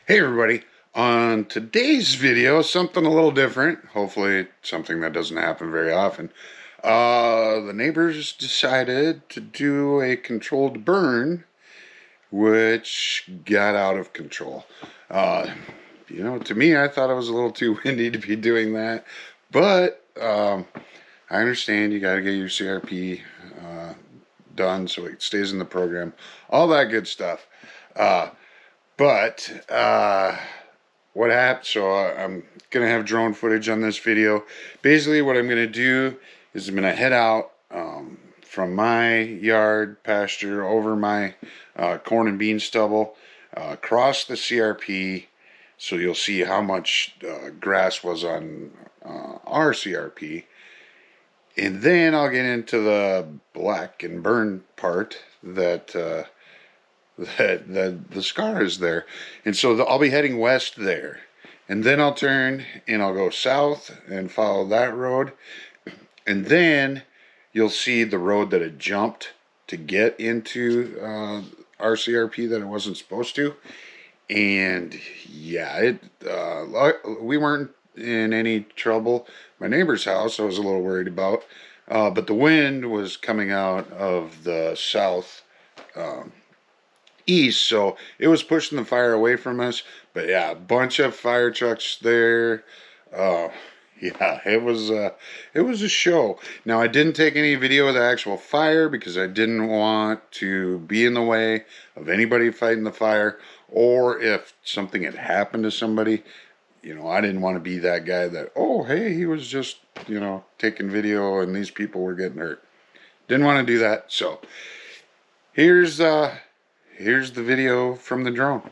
Hey everybody, on today's video, something a little different, hopefully something that doesn't happen very often. The neighbors decided to do a controlled burn, which got out of control. Uh, to me, I thought it was a little too windy to be doing that, but I understand you got to get your CRP done so it stays in the program, all that good stuff. Uh, but what happened? So I'm gonna have drone footage on this video. Basically, what I'm gonna do is I'm gonna head out from my yard pasture over my corn and bean stubble, across the CRP, so you'll see how much grass was on our CRP, and then I'll get into the black and burn part that the scar is there. And so I'll be heading west there. And then I'll turn and I'll go south and follow that road. And then you'll see the road that it jumped to get into RCRP that it wasn't supposed to. And yeah, we weren't in any trouble. My neighbor's house I was a little worried about. But the wind was coming out of the south east, so it was pushing the fire away from us. But yeah, a bunch of fire trucks there. Uh, yeah, it was a show. Now I didn't take any video of the actual fire because I didn't want to be in the way of anybody fighting the fire, or if something had happened to somebody. I didn't want to be that guy that, oh hey, he was just taking video and these people were getting hurt. Didn't want to do that. So here's uh here's the video from the drone.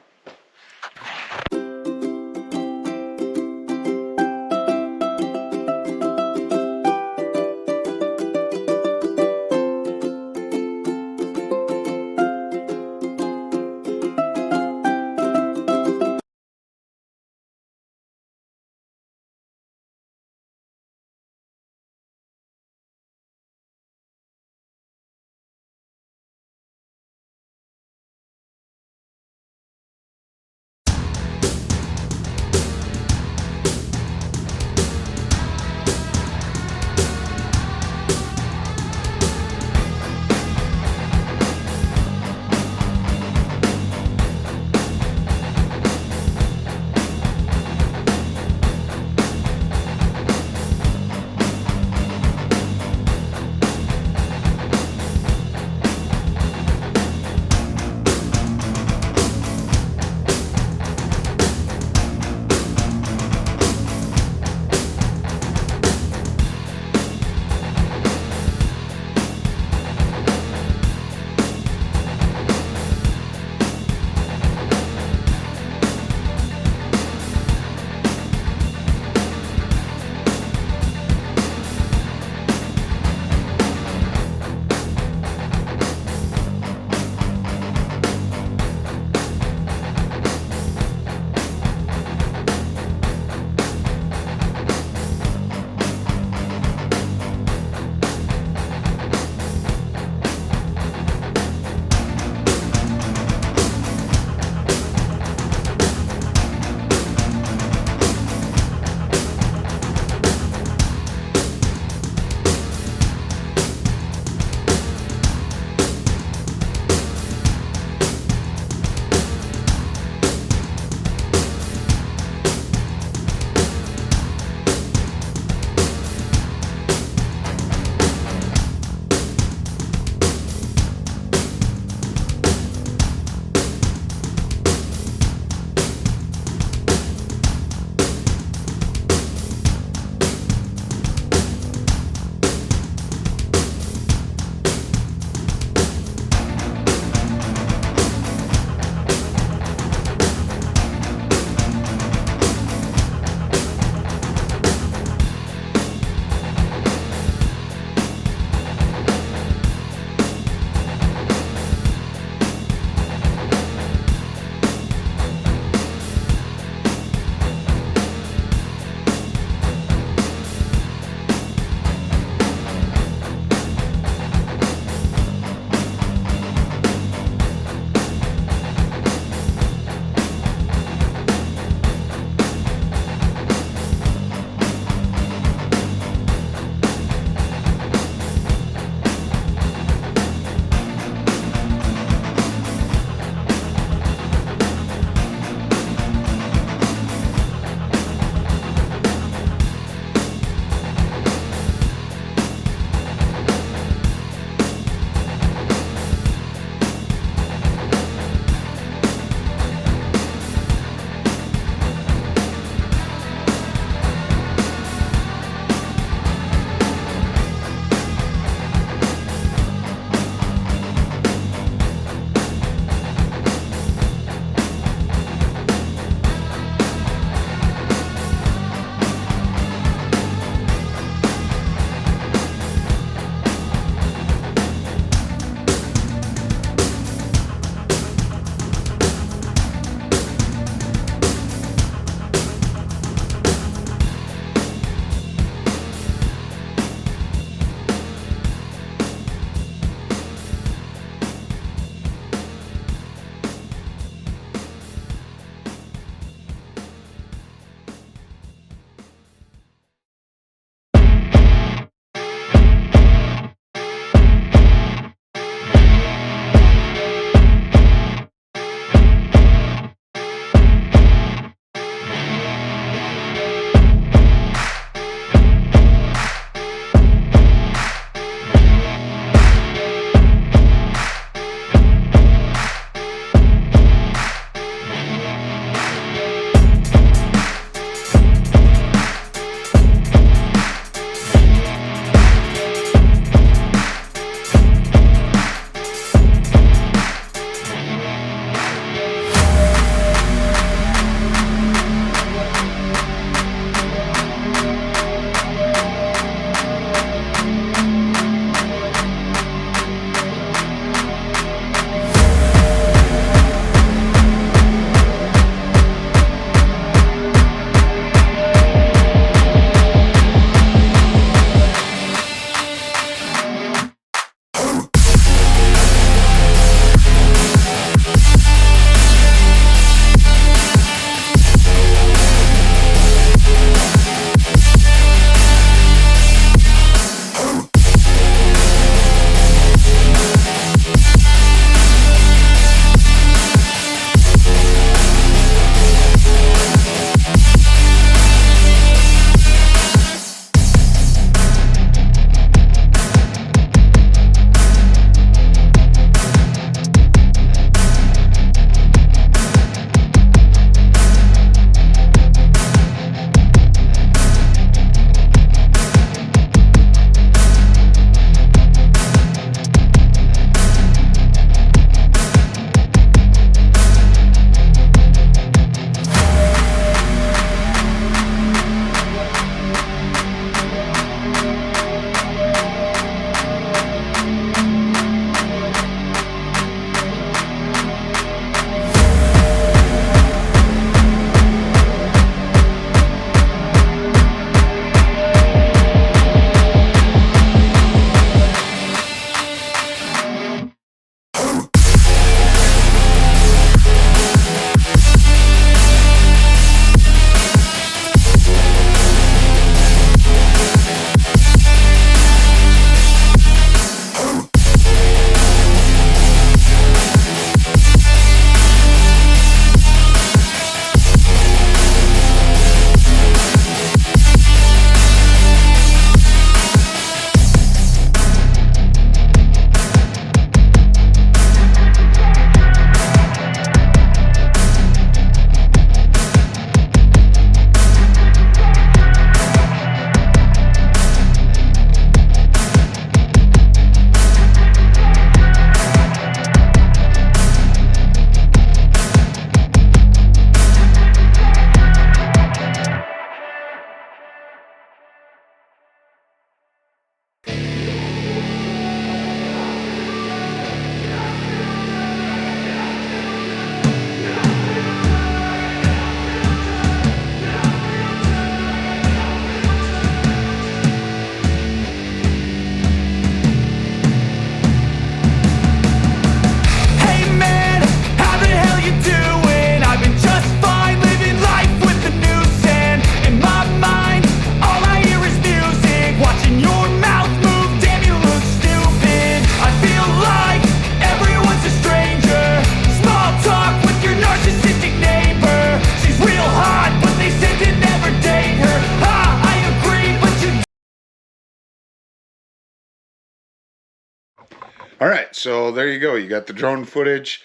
All right, so there you go. You got the drone footage,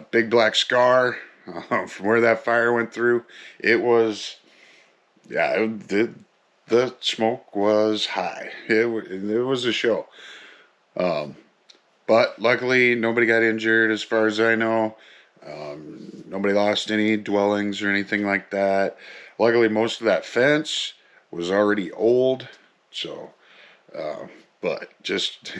big black scar from where that fire went through. It was, yeah, the smoke was high. It was a show. But luckily, nobody got injured as far as I know. Nobody lost any dwellings or anything like that. Luckily, most of that fence was already old. So, but just,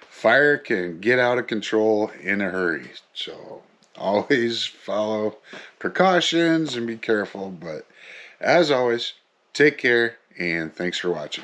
fire can get out of control in a hurry. So, always follow precautions and be careful. But as always, take care and thanks for watching.